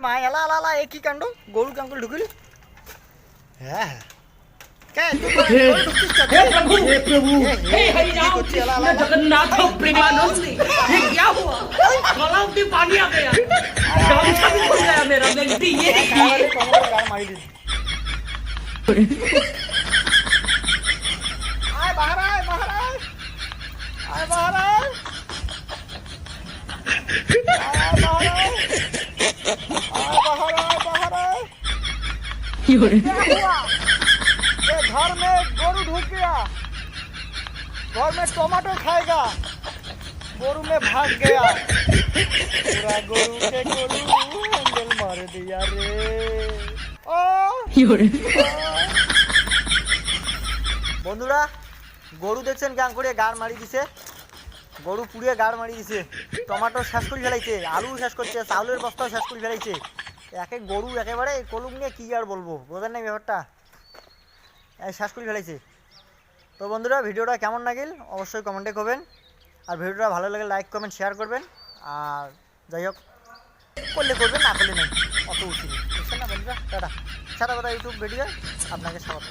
মা এলা এলা এলা এ কি কাণ্ড গরু কাঙ্কুল ঢুকিল হ্যাঁ হ্যাঁ हे प्रभु हे हरि राम कृष्ण जगन्नाथ प्रेमानंद ये क्या हुआ गलाव में पानी आ गया गामछा भी खुल गया मेरा गलती ये आए बाहर आए बाहर आए आए बाहर आए बाहर आए क्या हुआ ये घर में गोरू ढुक गया घर में टमाटर खाएगा गोरू में भाग गया पूरा गोरू के गोरू हैंडल मार दिया रे ओ বন্ধুরা গরু দেখছেন গান করে গাড় মারি দিছে গরু পুড়িয়ে গাড় মারি দিছে টমেটো শেষ করে ফেলাইছে আলু শেষ করছে চাউলের বস্তাও শেষ করে ফেলাইছে একে গরু একেবারে কলুম নিয়ে কী আর বলবো বোঝেন নাই ব্যাপারটা শেষ করে ফেলাইছে তো বন্ধুরা ভিডিওটা কেমন লাগিল অবশ্যই কমেন্টে করবেন আর ভিডিওটা ভালো লাগলে লাইক কমেন্ট শেয়ার করবেন আর যাই হোক করলে করবেন না করলে নেই অত উচিত বুঝছেন না বন্ধুরা টাটা সাদা কথা ইউটিউব ভিডিও আপনাকে স্বাগত